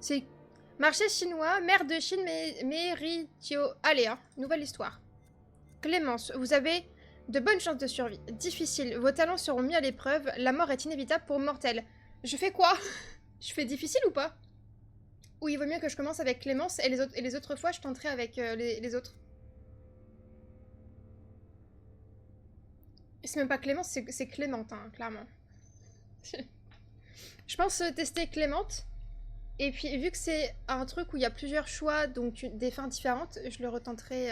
C'est marché chinois, maire de Chine, Méritio. Allez, hein, nouvelle histoire. Clémence, vous avez de bonnes chances de survie. Difficile, vos talents seront mis à l'épreuve. La mort est inévitable pour mortel. Je fais quoi? Je fais difficile ou pas? Ou il vaut mieux que je commence avec Clémence et les autres fois je tenterai avec les autres. C'est même pas Clémence, c'est Clémente, hein, clairement. Je pense tester Clémente. Et puis vu que c'est un truc où il y a plusieurs choix, donc des fins différentes, je le retenterai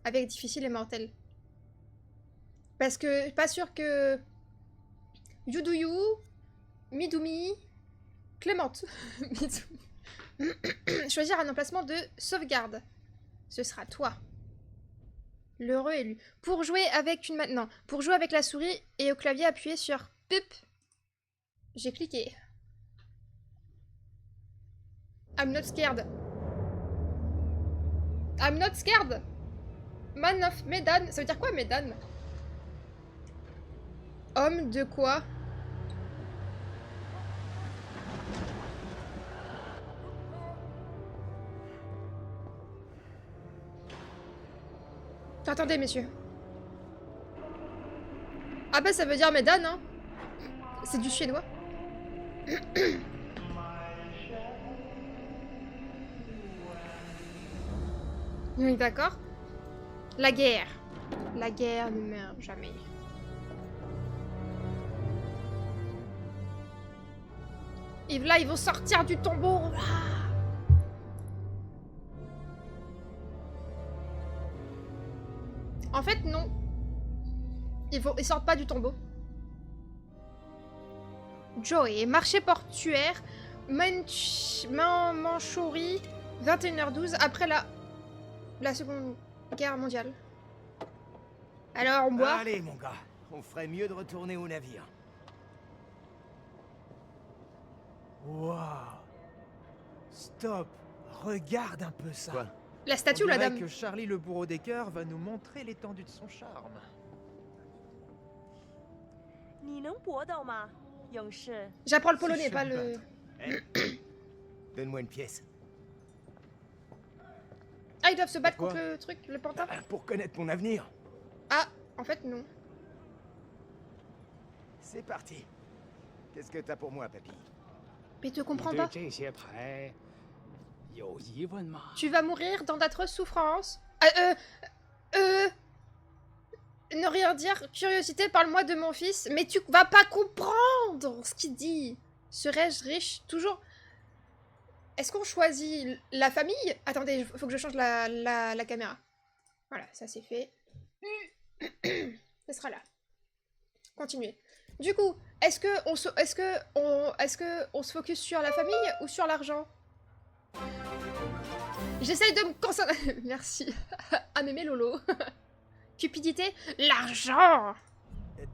avec difficile et mortel. Parce que pas sûr que Yuduyu, Midumi, Clémente. Choisir un emplacement de sauvegarde. Ce sera toi. L'heureux élu. Pour jouer avec une non. Pour jouer avec la souris et au clavier, appuyez sur PUP. J'ai cliqué. I'm not scared. I'm not scared. Man of Medan. Ça veut dire quoi, Medan? Homme de quoi? Attendez, messieurs. Ah bah ça veut dire Medan, hein. C'est du chinois. Oui, d'accord. La guerre. La guerre ne meurt jamais. Et là, ils vont sortir du tombeau. En fait, non. Ils sortent pas du tombeau. Joey, marché portuaire, Mandchourie, 21h12, après la Seconde Guerre mondiale. Alors, on boit. Allez, mon gars, on ferait mieux de retourner au navire. Waouh. Stop. Regarde un peu ça. Quoi? La statue ou la dame? Que Charlie le bourreau des cœurs va nous montrer l'étendue de son charme. J'apprends le polonais, pas le... Donne-moi une pièce. Ah, ils doivent se battre Pourquoi? contre le truc, le pantin? Pour connaître mon avenir. Ah, en fait, non. C'est parti. Qu'est-ce que t'as pour moi, papy? Mais te comprends pas. Tu vas mourir dans d'atroces souffrances. Ne rien dire. Curiosité, parle-moi de mon fils. Mais tu vas pas comprendre ce qu'il dit. Serais-je riche? Toujours... Est-ce qu'on choisit la famille? Attendez, faut que je change la caméra. Voilà, ça c'est fait. Ça sera là. Continuez. Du coup, est-ce que on se focus sur la famille ou sur l'argent? J'essaye de me concentrer. Merci. À m'aimer Lolo. Cupidité, l'argent.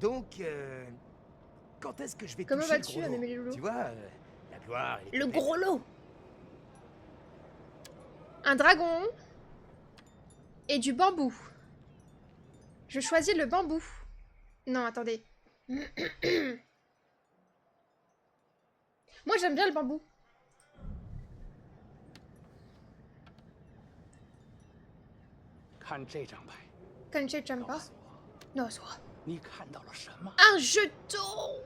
Donc, quand est-ce que je vais Comment toucher vas-tu, le gros lot? Amélie Lolo? Tu vois, la gloire... et les Le pépettes. gros lot. Un dragon. Et du bambou. Je choisis le bambou. Non, attendez. Moi, j'aime bien le bambou. Kanche Champa. Non, soit. Un jeton.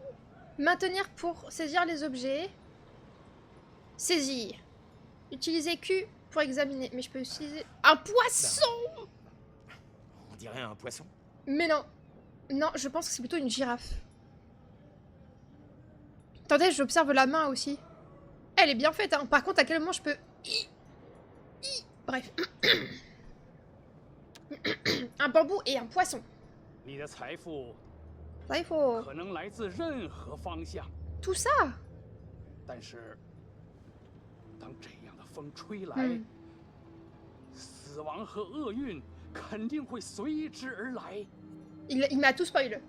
Maintenir pour saisir les objets. Saisir. Utiliser Q pour examiner. Mais je peux utiliser... Un poisson. On dirait un poisson. Mais non. Non, je pense que c'est plutôt une girafe. Attendez, j'observe la main aussi. Elle est bien faite, hein. Par contre, à quel moment je peux... Bref. Un bambou et un poisson. Ça, il faut... Tout ça. Il m'a tout spoil.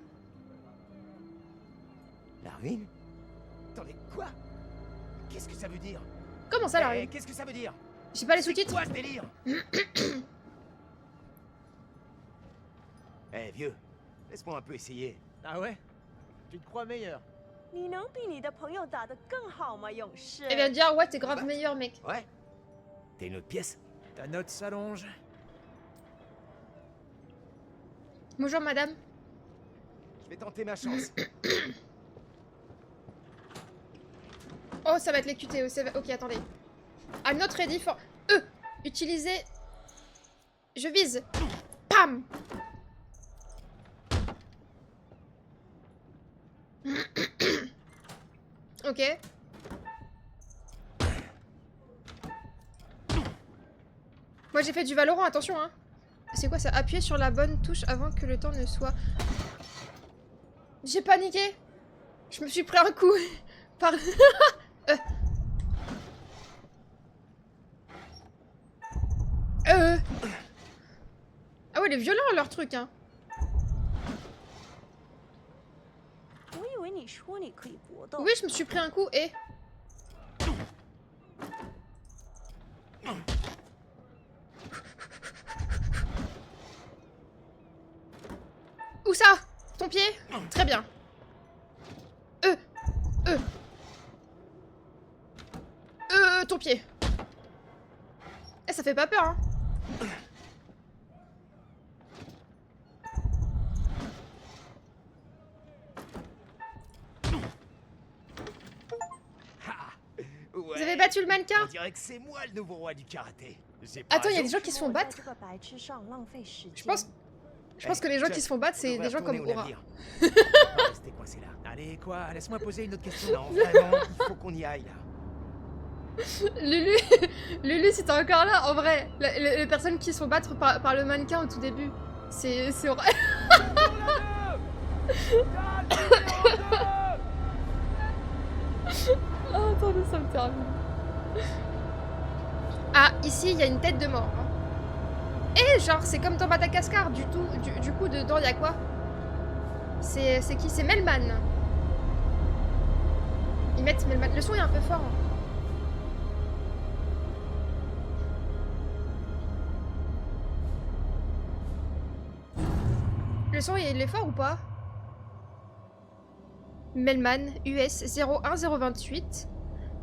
La ruine? Attendez, quoi? Qu'est-ce que ça veut dire? Comment ça, la ruine? Qu'est-ce que ça veut dire? J'ai pas les sous-titres. Quoi ce délire? Eh vieux, laisse-moi un peu essayer. Ah ouais? Tu te crois meilleur? 你能比你的朋友打得更好吗，勇士？ Elle vient de dire ouais t'es grave meilleur mec. Ouais. T'as une autre pièce? Ta note s'allonge. Bonjour madame. Je vais tenter ma chance. Oh ça va être les QTE, ok attendez. I'm not ready for... Utiliser... Je vise. Pam. Ok. Moi j'ai fait du Valorant, attention hein. C'est quoi ça? Appuyer sur la bonne touche avant que le temps ne soit... J'ai paniqué. Je me suis pris un coup. Par... Ah ouais, il est violent leur truc hein. 我以为你说你可以搏斗。 Oui, je me suis pris un coup et... Où ça? Ton pied? Très bien. Ton pied. Eh, ça fait pas peur, hein. Ouais. Vous avez battu le mannequin? On dirait que c'est moi le nouveau roi du karaté. Attends, il y a des gens qui se font battre? 在这个白痴上浪费时间。 Je pense que les gens qui se font battre, c'est des gens comme Aura. Rester coincé là. Allez, quoi? Laisse-moi poser une autre question. Non, vraiment, il faut qu'on y aille là. Lulu, Lulu, si t'es encore là, en vrai, les personnes qui se font battre par le mannequin au tout début, c'est Aura. Oh, attendez, ça me termine. Ah, ici, il y a une tête de mort. Hein. Et genre, c'est comme dans Madagascar, du coup, dedans, il y a quoi? C'est qui? C'est Melman. Ils mettent Melman. Le son est un peu fort. Hein. Le son, il est fort ou pas? Melman, US 01028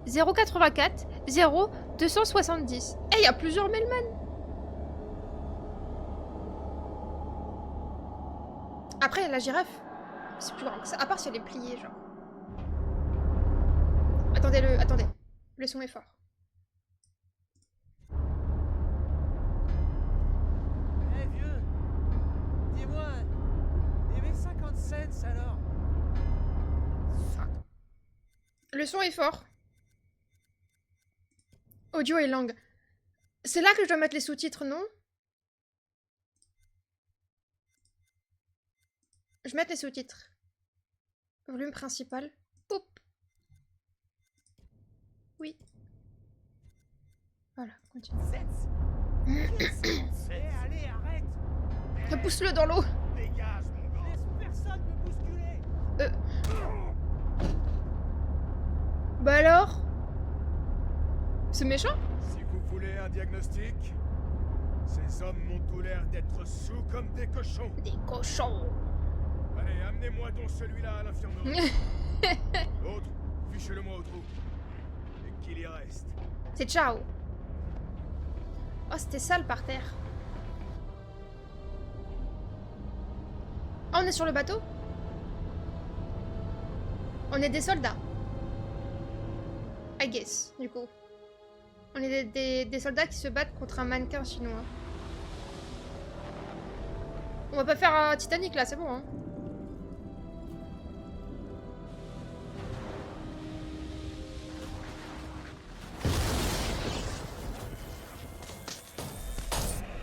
084 0270. Eh, il y a plusieurs Melman. Après, la girafe, c'est plus grand que ça. À part si elle est pliée, genre. Attendez. Le son est fort. Eh vieux, dis-moi, il y avait 50 cents alors? Le son est fort. Audio et langue. C'est là que je dois mettre les sous-titres, non? Je vais mettre les sous-titres. Volume principal. Poup. Oui. Voilà, continue. Allez, arrête. Repousse-le dans l'eau. Dégage, mon gars. Laisse personne me bousculer. Bah alors? C'est méchant? Si vous voulez un diagnostic, ces hommes m'ont tout l'air d'être sous comme des cochons. Des cochons. Allez, amenez-moi donc celui-là à l'infirmerie. L'autre, fichez-le-moi au trou. Et qu'il y reste. C'est ciao. Oh, c'était sale par terre. Ah, on est sur le bateau? On est des soldats. I guess, du coup. On est des soldats qui se battent contre un mannequin chinois. On va pas faire un Titanic là, c'est bon, hein.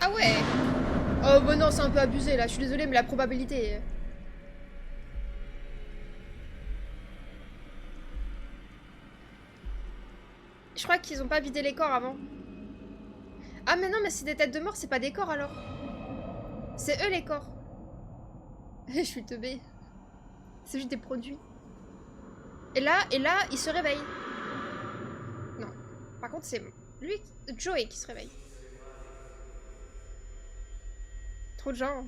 Ah ouais. Oh bah non, c'est un peu abusé là, je suis désolée, mais la probabilité... Je crois qu'ils ont pas vidé les corps avant. Ah mais non, mais c'est des têtes de mort, c'est pas des corps alors. C'est eux les corps. Je suis teubée. C'est juste des produits. Et là, il se réveille. Non. Par contre, c'est lui, Joey, qui se réveille. Trop de gens.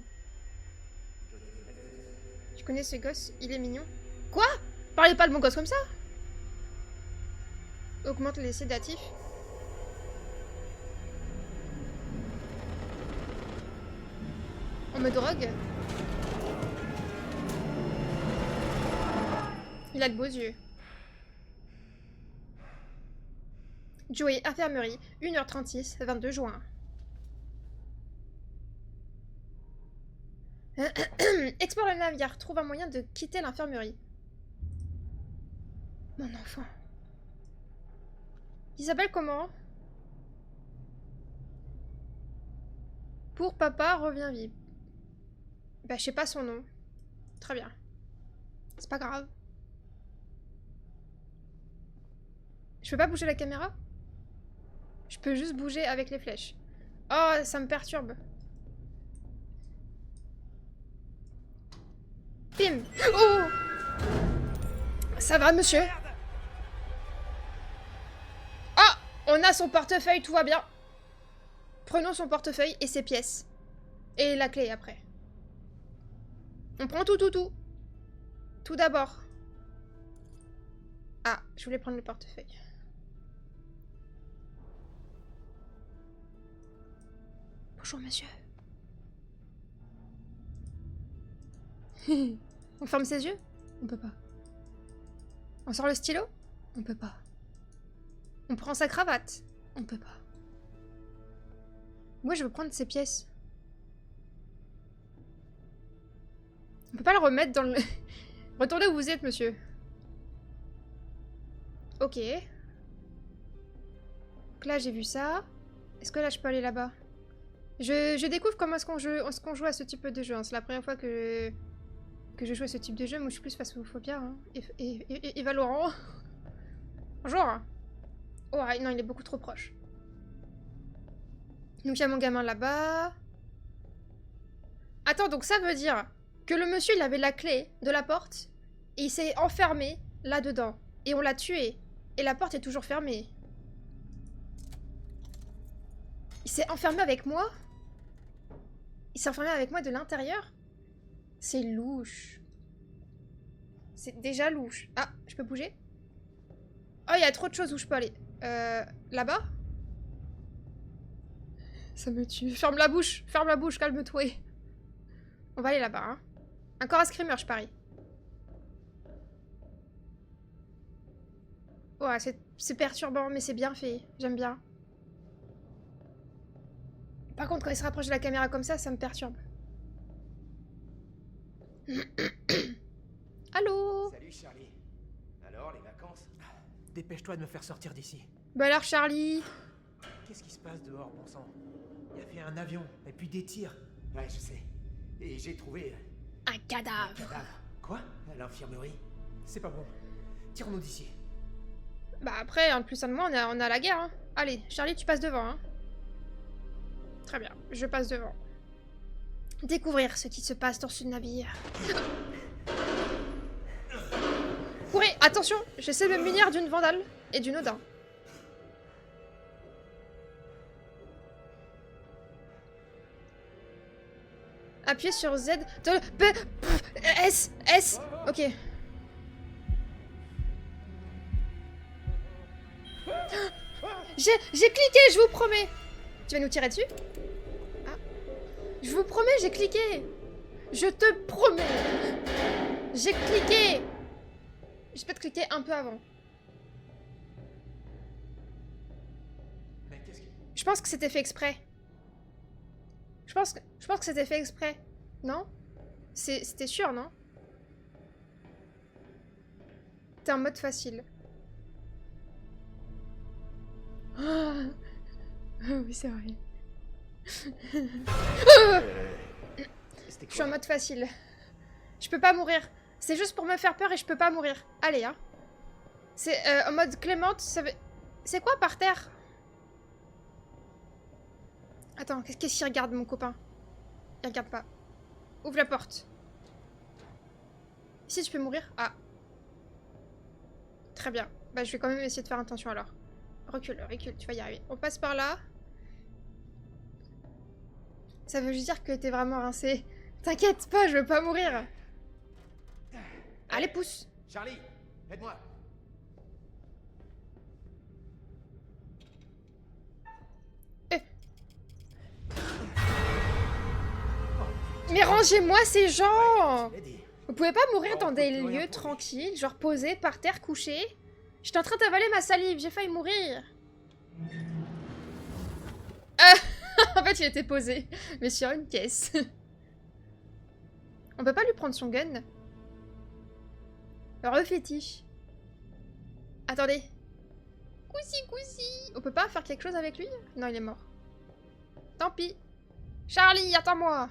Tu connais ce gosse? Il est mignon. Quoi? Parlez pas de mon gosse comme ça. Augmente les sédatifs. On me drogue. Il a de beaux yeux. Joey, infirmerie, 1h36, 22 juin. Explore le navire, trouve un moyen de quitter l'infirmerie. Mon enfant. Il s'appelle comment? Pour papa, reviens vite. Bah, je sais pas son nom. Très bien. C'est pas grave. Je peux pas bouger la caméra? Je peux juste bouger avec les flèches. Oh, ça me perturbe. Bim! Oh! Ça va, monsieur? Ah! On a son portefeuille, tout va bien. Prenons son portefeuille et ses pièces. Et la clé après. On prend tout. Tout d'abord. Ah, je voulais prendre le portefeuille. Bonjour, monsieur. On ferme ses yeux? On peut pas. On sort le stylo? On peut pas. On prend sa cravate? On peut pas. Moi, je veux prendre ses pièces. On peut pas le remettre dans le... Retournez où vous êtes, monsieur. Ok. Donc là, j'ai vu ça. Est-ce que là, je peux aller là-bas? Je découvre comment est-ce qu'on joue à ce type de jeu. Hein. C'est la première fois que je joue à ce type de jeu. Moi, je suis plus face au Phobia. Hein. Et Valorant. Bonjour. Oh, non, il est beaucoup trop proche. Donc, il y a mon gamin là-bas. Attends, donc ça veut dire que le monsieur, il avait la clé de la porte. Et il s'est enfermé là-dedans. Et on l'a tué. Et la porte est toujours fermée. Il s'est enfermé avec moi? Il s'est enfermé avec moi de l'intérieur? C'est louche. C'est déjà louche. Ah, je peux bouger? Oh, il y a trop de choses où je peux aller. Là-bas? Ça me tue. Ferme la bouche, calme-toi. On va aller là-bas, hein. Encore un screamer, je parie. Ouais, c'est perturbant, mais c'est bien fait. J'aime bien. Par contre, quand il se rapproche de la caméra comme ça me perturbe. Allô? Salut Charlie. Alors, les vacances? Dépêche-toi de me faire sortir d'ici. Bah alors, Charlie? Qu'est-ce qui se passe dehors, bon sang? Il y avait un avion, et puis des tirs. Ouais, je sais. Et j'ai trouvé... Un cadavre. cadavre. Quoi? À l'infirmerie? C'est pas bon. Tire-nous d'ici. Bah après, en plus un de moi, on a la guerre. Hein. Allez, Charlie, tu passes devant. Hein. Très bien, je passe devant. Découvrir ce qui se passe dans ce navire. Courez, attention, j'essaie de me munir d'une vandale et d'une Odin. Appuyez sur Z. S. Ok. J'ai cliqué, je vous promets. Tu vas nous tirer dessus? Ah. Je vous promets, j'ai cliqué. Je te promets. J'ai cliqué. J'ai peut-être cliqué un peu avant. Mais qu'est-ce qui... Je pense que c'était fait exprès. Je pense que c'était fait exprès. Non? C'était sûr, non? T'es en mode facile. Oh. Oui, c'est vrai. Je suis en mode facile. Je peux pas mourir. C'est juste pour me faire peur et je peux pas mourir. Allez, hein. C'est en mode Clémente, ça veut... C'est quoi par terre? Attends, qu'est-ce qu'il regarde, mon copain? Il regarde pas. Ouvre la porte. Ici, tu peux mourir? Ah. Très bien. Bah, je vais quand même essayer de faire attention alors. Recule, tu vas y arriver. On passe par là. Ça veut juste dire que t'es vraiment rincé. T'inquiète pas, je veux pas mourir. Allez, pousse. Charlie, Aide-moi. Mais rangez-moi ces gens! Je l'ai dit. Vous pouvez pas mourir On dans peut des plus rien lieux prouver. tranquilles, genre posés par terre, couchés? J'étais en train d'avaler ma salive, j'ai failli mourir. En fait, il était posé, mais sur une caisse. On peut pas lui prendre son gun? Refétiche. Attendez. Coussi, coussi. On peut pas faire quelque chose avec lui? Non, il est mort. Tant pis. Charlie, attends-moi.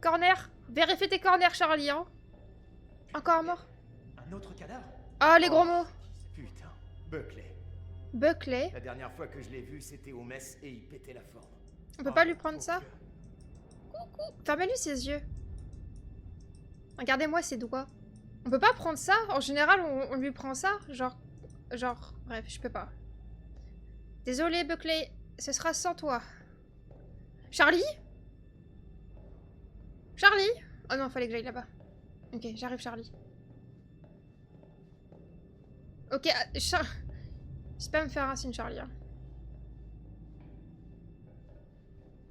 Corner. Vérifie tes corners, Charlie, hein. Encore un mort. Un autre cadavre? Ah, les gros mots. Putain. Buckley. Buckley. La dernière fois que je l'ai vu, c'était au mess et il pétait la forme. On peut pas lui prendre ça? Fermez-lui ses yeux. Regardez-moi ses doigts. On peut pas prendre ça? En général, on lui prend ça? Genre... Bref, je peux pas. Désolé, Buckley. Ce sera sans toi. Charlie? Charlie? Oh non, fallait que j'aille là-bas. Ok, j'arrive, Charlie. Ok, j'espère pas me faire un signe, Charlie. Hein.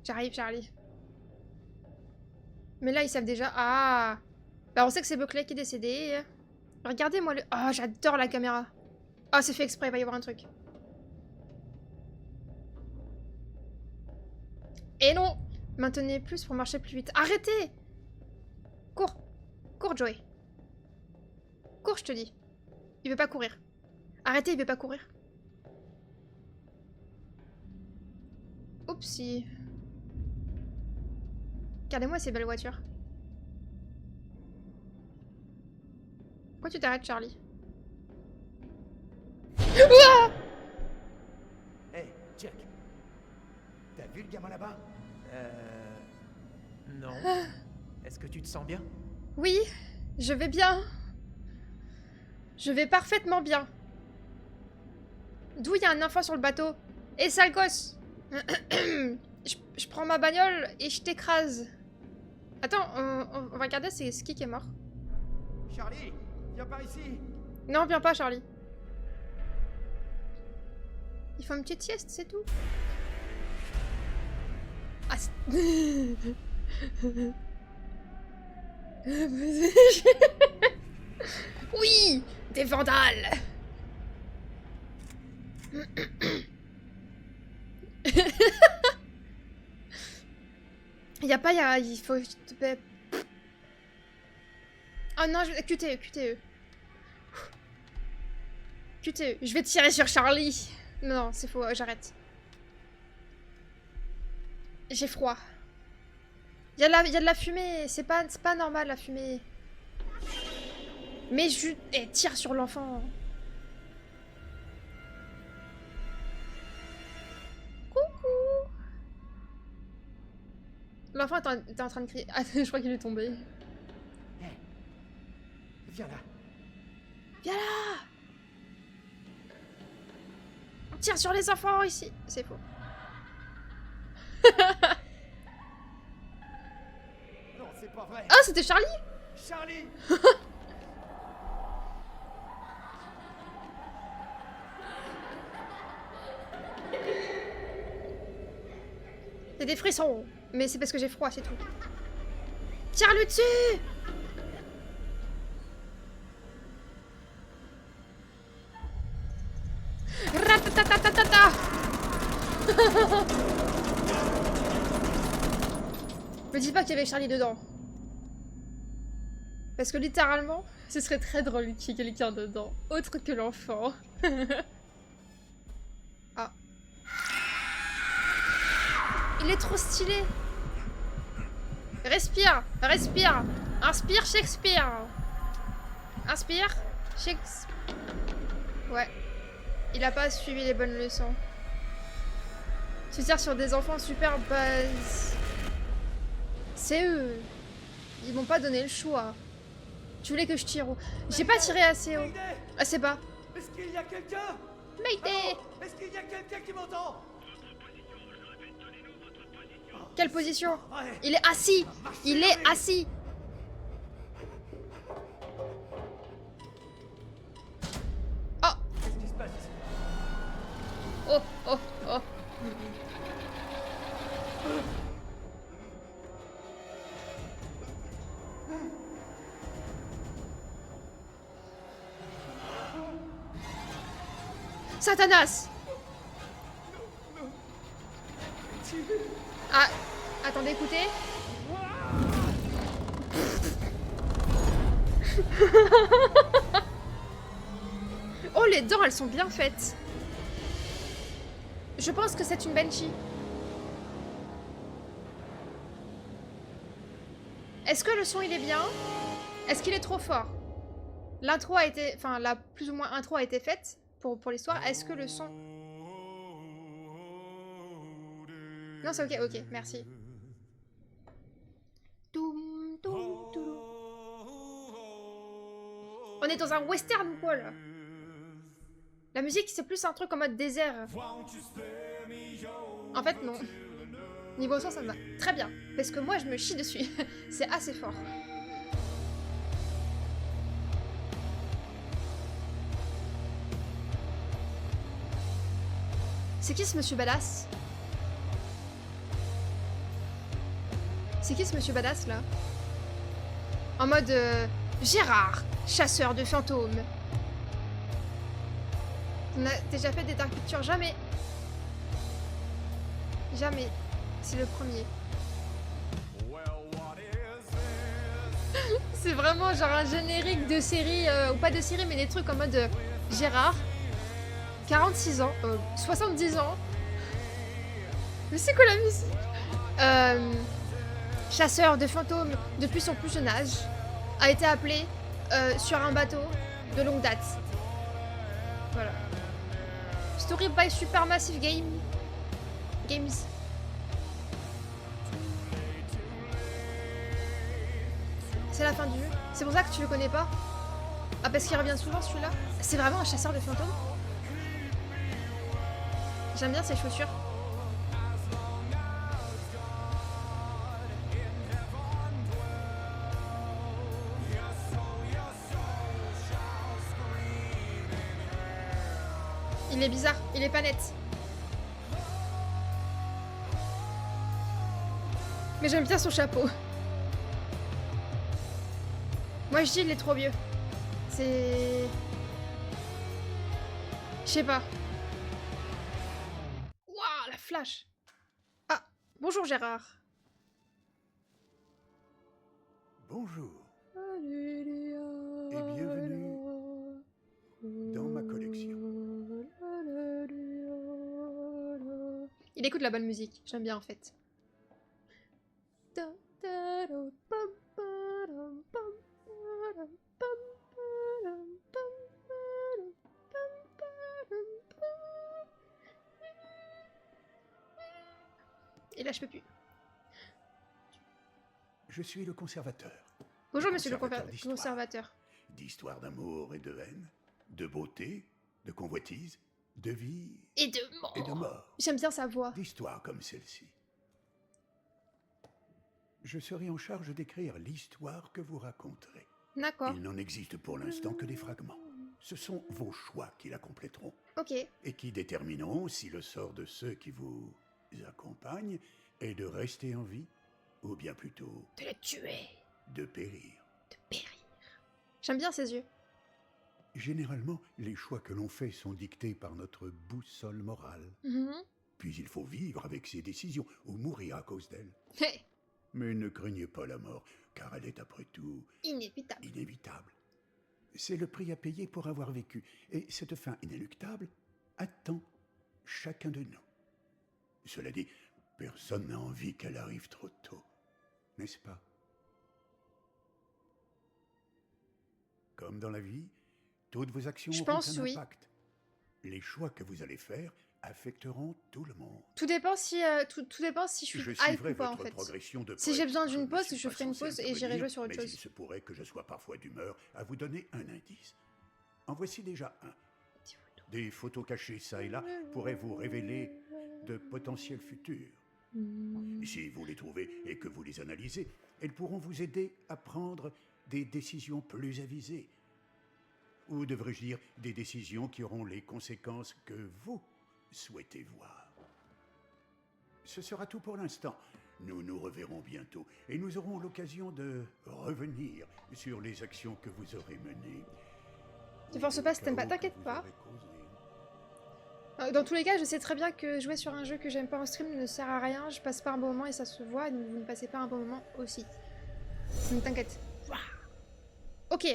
J'arrive, Charlie. Mais là, ils savent déjà... Ah! Bah, on sait que c'est Buckley qui est décédé. Regardez-moi le... Oh, j'adore la caméra. Oh, c'est fait exprès, il va y avoir un truc. Et non! Maintenez plus pour marcher plus vite. Arrêtez! Cours! Cours, Joey. Cours, je te dis. Il veut pas courir. Arrêtez, il veut pas courir. Oupsie. Regardez-moi ces belles voitures. Pourquoi tu t'arrêtes, Charlie? Ouah! Hey, Jack. T'as vu le gamin là-bas? Non. Est-ce que tu te sens bien? Oui, je vais bien. Je vais parfaitement bien. D'où il y a un enfant sur le bateau? Et sale gosse! je prends ma bagnole et je t'écrase. Attends, on va regarder c'est qui est mort. Charlie, viens par ici. Non, viens pas, Charlie. Il faut une petite sieste, c'est tout. Ah, oui, des vandales. Il faut... Oh non, QTE. QTE, je vais tirer sur Charlie. Non, c'est faux, j'arrête. J'ai froid. Il y a de la fumée, c'est pas normal la fumée. Mais je... Eh, tire sur l'enfant. Coucou. L'enfant était en train de crier. Ah, je crois qu'il est tombé. Hey, viens là. Viens là. On tire sur les enfants ici. C'est faux. Non, c'est pas vrai. Ah, c'était Charlie. Charlie. J'ai des frissons. Mais c'est parce que j'ai froid, c'est tout. Tire-lui dessus. Ratatatatata. Me dis pas qu'il y avait Charlie dedans. Parce que littéralement, ce serait très drôle qu'il y ait quelqu'un dedans. Autre que l'enfant. Ah. Il est trop stylé. Respire. Respire. Inspire Shakespeare. Inspire Shakespeare. Ouais. Il a pas suivi les bonnes leçons. Tu tires sur des enfants super base. C'est eux. Ils m'ont pas donné le choix. Tu voulais que je tire où? J'ai pas tiré assez haut. Assez bas. Est-ce qu'il y a quelqu'un? Mayday! Allô? Est-ce qu'il y a quelqu'un qui m'entend? Quelle position? Ouais. Il est assis. Il est assis. Satanas! Ah, attendez, écoutez. Oh, les dents, elles sont bien faites. Je pense que c'est une Banshee. Est-ce que le son, il est bien? Est-ce qu'il est trop fort? L'intro a été... Enfin, la plus ou moins intro a été faite pour l'histoire. Est-ce que le son... Non, c'est ok, ok, merci. Toum, toum, toum. On est dans un western ou quoi, là? La musique, c'est plus un truc en mode désert. En fait, non. Niveau son, ça me va très bien. Parce que moi, je me chie dessus. C'est assez fort. C'est qui ce monsieur badass? C'est qui ce monsieur badass, là? En mode... Gérard, chasseur de fantômes. On a déjà fait des Dark Pictures? Jamais. Jamais. C'est le premier. C'est vraiment genre un générique de série, ou pas de série, mais des trucs en mode Gérard, 46 ans, 70 ans. Mais c'est quoi la musique? Chasseur de fantômes depuis son plus jeune âge, a été appelé sur un bateau de longue date. Voilà. Story by Supermassive Games. C'est la fin du jeu. C'est pour ça que tu le connais pas? Ah, parce qu'il revient souvent celui-là? C'est vraiment un chasseur de fantômes? J'aime bien ses chaussures. Il est bizarre, il est pas net. Mais j'aime bien son chapeau. Moi je dis il est trop vieux. C'est... Je sais pas. Waouh, la flash. Ah, bonjour Gérard. Bonjour. Et bienvenue dans ma collection. Il écoute la bonne musique, j'aime bien en fait. Et là je peux plus. Je suis le conservateur. Bonjour monsieur le Conservateur conservateur. D'histoire d'amour et de haine, de beauté, de convoitise, de vie Et de mort. et de mort. J'aime bien sa voix. D'histoires comme celle-ci. Je serai en charge d'écrire l'histoire que vous raconterez. D'accord. Il n'en existe pour l'instant que des fragments. Ce sont vos choix qui la compléteront Ok. et qui détermineront si le sort de ceux qui vous accompagnent est de rester en vie ou bien plutôt De la tuer. de périr. De périr. J'aime bien ses yeux. Généralement, les choix que l'on fait sont dictés par notre boussole morale. Mhm. Puis il faut vivre avec ses décisions ou mourir à cause d'elles. Hey, Mais ne craignez pas la mort, car elle est après tout inévitable. inévitable. C'est le prix à payer pour avoir vécu, et cette fin inéluctable attend chacun de nous. Cela dit, personne n'a envie qu'elle arrive trop tôt, n'est-ce pas? Comme dans la vie, toutes vos actions Je auront pense, un oui. impact. Les choix que vous allez faire affecteront tout le monde. Tout dépend si, tout dépend si je suis Je hype suivrai ou pas en votre fait. progression de Si j'ai près. besoin d'une ne pause, suis je pas ferai une censé pause et j'irai intervenir, jouer sur autre mais chose. il se pourrait que je sois parfois d'humeur à vous donner un indice. En voici déjà un. Des photos cachées ça et là pourraient vous révéler de potentiels futurs. Si vous les trouvez et que vous les analysez, elles pourront vous aider à prendre des décisions plus avisées. Ou devrais-je dire, des décisions qui auront les conséquences que vous souhaitez voir. Ce sera tout pour l'instant. Nous nous reverrons bientôt et nous aurons l'occasion de revenir sur les actions que vous aurez menées. Te force pas si t'aimes pas, Au cas où t'inquiète vous pas. aurez causé. Dans tous les cas, je sais très bien que jouer sur un jeu que j'aime pas en stream ne sert à rien. Je passe pas un bon moment et ça se voit, donc vous ne passez pas un bon moment aussi. Ne t'inquiète. Ok.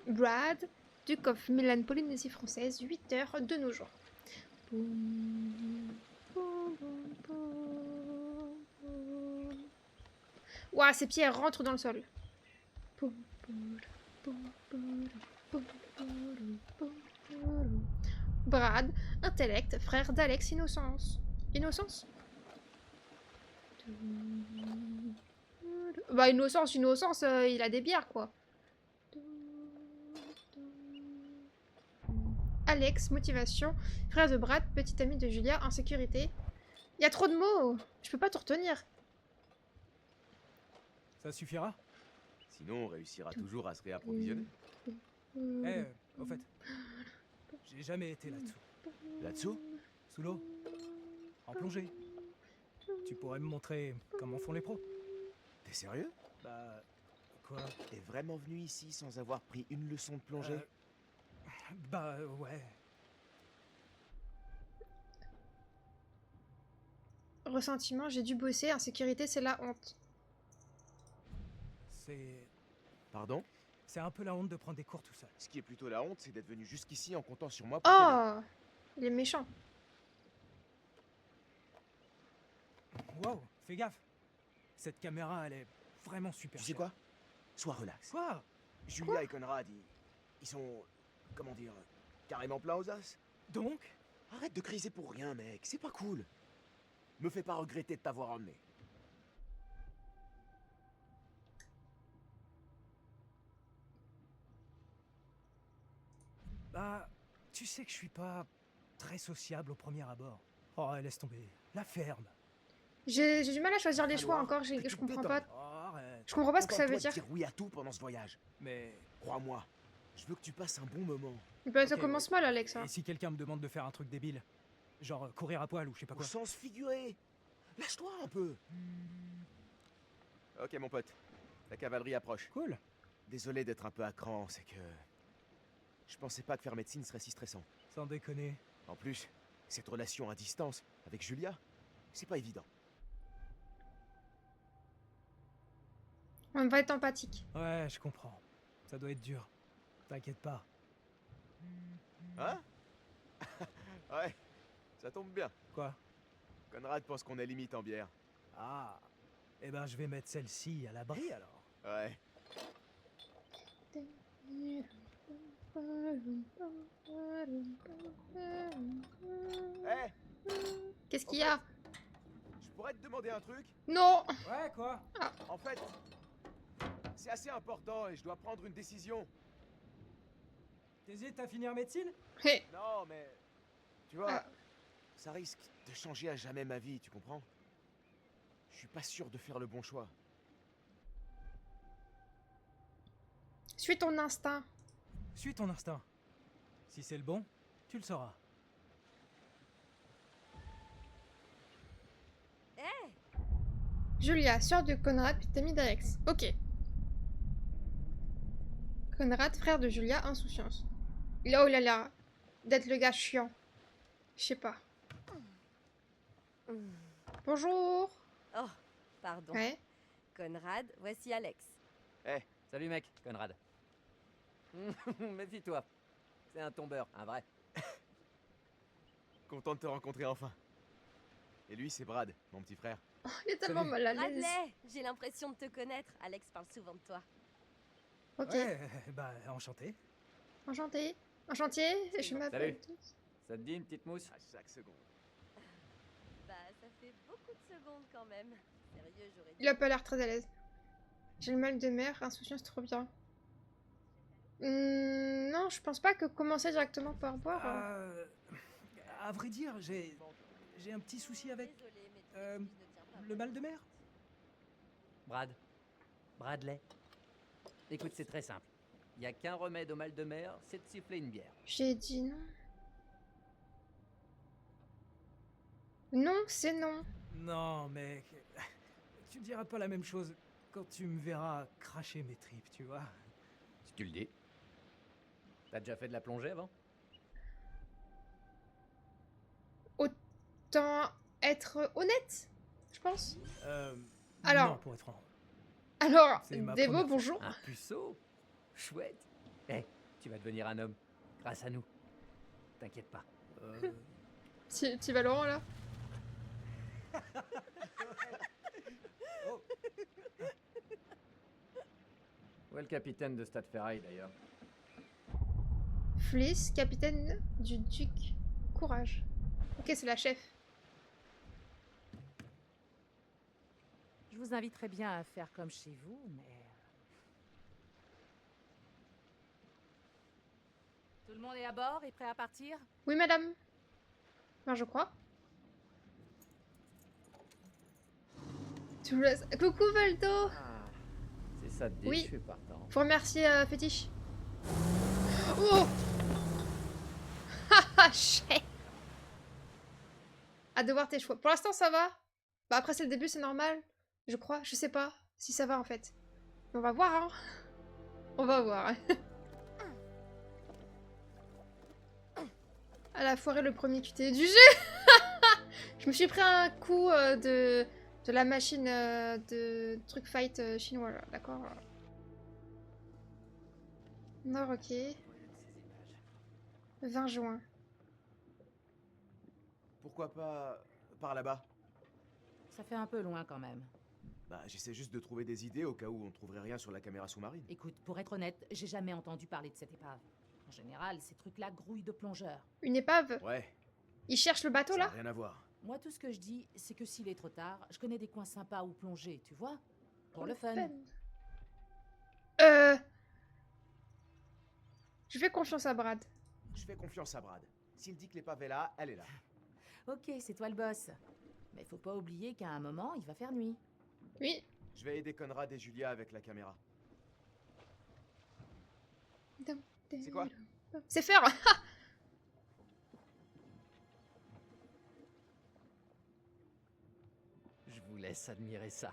Brad, Duke of Milan, Polynésie française, 8 heures de nos jours. Ouah, ses pieds rentrent dans le sol. Brad, intellect, frère d'Alex, innocence. Innocence? Bah, innocence, il a des bières, quoi. Alex, motivation. Frère de Brad, petit ami de Julia, insécurité. Il y a trop de mots. Je peux pas tout retenir. Ça suffira? Sinon, on réussira toujours à se réapprovisionner. Au fait, j'ai jamais été là-dessous. Là-dessous? Sous l'eau? En plongée? Tu pourrais me montrer comment font les pros? T'es sérieux? Bah... Quoi? T'es vraiment venu ici sans avoir pris une leçon de plongée? Bah ouais. Ressentiment, j'ai dû bosser. Insécurité, c'est la honte. C'est... Pardon? C'est un peu la honte de prendre des cours tout seul. Ce qui est plutôt la honte, c'est d'être venu jusqu'ici en comptant sur moi pour t'aider. Oh! Il est méchant. Wow, fais gaffe. Cette caméra, elle est vraiment super. Tu sais quoi? Sois relax. Quoi? Julia et Conrad, ils sont... Comment dire? Carrément pleins aux os. Donc? Arrête de criser pour rien, mec. C'est pas cool. Me fais pas regretter de t'avoir emmené. Bah, tu sais que je suis pas très sociable au premier abord. Oh, laisse tomber. La ferme. J'ai du mal à choisir les choix Falloir encore. que tu Je te comprends détendes. pas. Oh, arrête. Je comprends pas ce que ça veut Contente-toi dire. de dire oui à tout pendant ce voyage. Mais... Crois-moi, je veux que tu passes un bon moment. Bah, ça Ok, commence mal, Alex. Hein. Et si quelqu'un me demande de faire un truc débile? Genre courir à poil ou je sais pas Au quoi? sens figuré. Lâche-toi un peu. Ok, mon pote. La cavalerie approche. Cool. Désolé d'être un peu à cran, c'est que... Je pensais pas que faire médecine serait si stressant. Sans déconner. En plus, cette relation à distance avec Julia, c'est pas évident. On va être empathique. Ouais, je comprends. Ça doit être dur. T'inquiète pas. Hein? Ouais, ça tombe bien. Quoi? Conrad pense qu'on est limite en bière. Ah. Eh ben, je vais mettre celle-ci à l'abri alors. Ouais. Hé, Qu'est-ce qu'il y a? je pourrais te demander un truc? Non! Ouais, quoi? En fait, c'est assez important et je dois prendre une décision. T'hésites à finir médecine? Hé! Non, mais... Tu vois, Ah. ça risque de changer à jamais ma vie, tu comprends? Je suis pas sûr de faire le bon choix. Suis ton instinct. Suis ton instinct. Si c'est le bon, tu le sauras. Julia, sœur de Conrad, puis ami d'Alex. Ok. Conrad, frère de Julia, insouciance. Là où il a l'air d'être le gars chiant. Je sais pas. Bonjour. Oh, pardon. Ouais. Conrad, voici Alex. Salut mec, Conrad. Méfie-toi. C'est un tombeur, un vrai. Content de te rencontrer enfin. Et lui, c'est Brad, mon petit frère. Oh, il est tellement mal à l'aise. Bradley, j'ai l'impression de te connaître. Alex parle souvent de toi. Ok. Ouais, bah, enchanté. Enchanté. Enchanté. Je m'appelle. Ça te dit une petite mousse? À chaque seconde. Bah, ça fait beaucoup de secondes quand même. Sérieux, j'aurais dit. Il a pas l'air très à l'aise. J'ai le mal de mer, insouciance, trop bien. Non, je pense pas que commencer directement par boire. À vrai dire, j'ai un petit souci avec Désolée, mais ton excuse ne tient pas. le mal de mer. Bradley. Écoute, c'est très simple. Il n'y a qu'un remède au mal de mer, c'est de siffler une bière. J'ai dit non. Non, c'est non. Non, mec. Tu diras pas la même chose quand tu me verras cracher mes tripes, tu vois. tu le dis. T'as déjà fait de la plongée avant? Autant être honnête, je pense. Non, Alors, pour être franc. alors, C'est ma Devo, première fois. bonjour. Un puceau? Chouette. Eh, tu vas devenir un homme. Grâce à nous. T'inquiète pas. Tu vas Laurent là? Où est le capitaine de Stade Ferraille d'ailleurs? Fliss, capitaine du Duc. Courage. Ok, c'est la chef. Je vous inviterais bien à faire comme chez vous, mais... Tout le monde est à bord et prêt à partir? Oui, madame. Ben, je crois. Tu me laisses- Coucou, Voldo. Ah, c'est ça de dire Oui. je suis partant. Faut remercier Fétiche. Oh. Haha, chef. À devoir tes choix. Pour l'instant, ça va. Bah, après, c'est le début, c'est normal. Je crois. Je sais pas si ça va, en fait. Mais on va voir, hein. On va voir. À la foirée, le premier QT du jeu. Je me suis pris un coup de la machine de truc fight chinois, là. D'accord. Nord, ok. 20 juin. Pourquoi pas par là-bas? Ça fait un peu loin quand même. Bah, j'essaie juste de trouver des idées au cas où on trouverait rien sur la caméra sous-marine. Écoute, pour être honnête, j'ai jamais entendu parler de cette épave. En général, ces trucs-là grouillent de plongeurs. Une épave. Ouais, Ils cherchent le bateau, ça là? n'a rien à voir. Moi, tout ce que je dis, c'est que s'il est trop tard, je connais des coins sympas où plonger, tu vois? Pour le fun. Je fais confiance à Brad. Je fais confiance à Brad. S'il dit que l'épave est là, elle est là. Ok, c'est toi le boss. Mais faut pas oublier qu'à un moment, il va faire nuit. Oui. Je vais aider Conrad et Julia avec la caméra. C'est quoi? C'est faire. Je vous laisse admirer ça.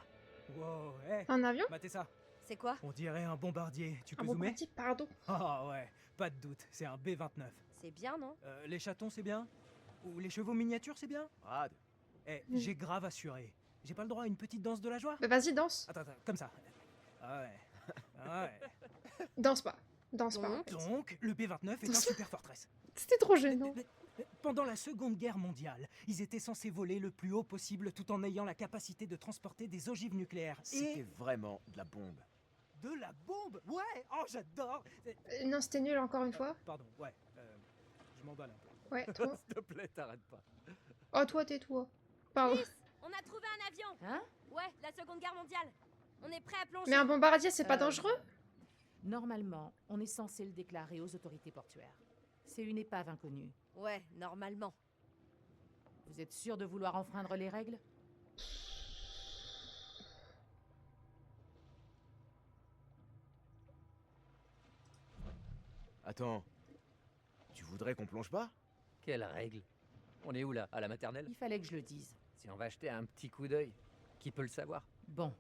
Wow, hey, Un avion? matez ça. C'est quoi? On dirait un bombardier. Tu peux Un zoomer? bombardier, pardon. Ah ouais, pas de doute. C'est un B-29. C'est bien, non? Les chatons, c'est bien? Ou les chevaux miniatures, c'est bien? Brad, Eh, j'ai grave assuré. J'ai pas le droit à une petite danse de la joie? Bah, vas-y, danse. Attends, comme ça. Ah ouais. Ah ouais. Danse pas. Danse pas. en fait. Donc, le B-29 est un super fortress. C'était trop gênant. Pendant la Seconde Guerre mondiale, ils étaient censés voler le plus haut possible tout en ayant la capacité de transporter des ogives nucléaires. c'était Et vraiment de la bombe. de la bombe. Ouais, oh j'adore. Non, c'était nul encore une fois. Pardon, ouais. Je m'emballe un peu. Ouais, toi. S'il te plaît, t'arrêtes pas. Oh, toi, tais-toi. Pardon. On a trouvé un avion! Hein? Ouais, la Seconde Guerre mondiale. On est prêt à plonger. Mais un bombardier, c'est pas Euh, dangereux? Normalement, on est censé le déclarer aux autorités portuaires. C'est une épave inconnue. Ouais, normalement. Vous êtes sûr de vouloir enfreindre les règles? Attends, tu voudrais qu'on plonge pas? Quelle règle? On est où là? À la maternelle? Il fallait que je le dise. Si on va acheter un petit coup d'œil, qui peut le savoir? Bon,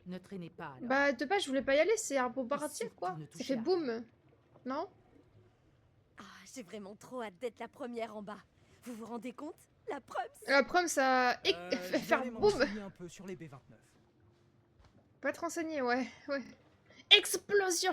ne traînez pas alors. Bah, de base, je voulais pas y aller, c'est un bombardier, surtout, quoi. ne Ça touchez fait à boum. Non? Ah, j'ai vraiment trop hâte d'être la première en bas. Vous vous rendez compte? La preuve, c'est- La prom, ça. Je vais Faire aller boum. m'enseigner un peu sur les B-29. Pas te renseigner, ouais. Ouais. Explosion!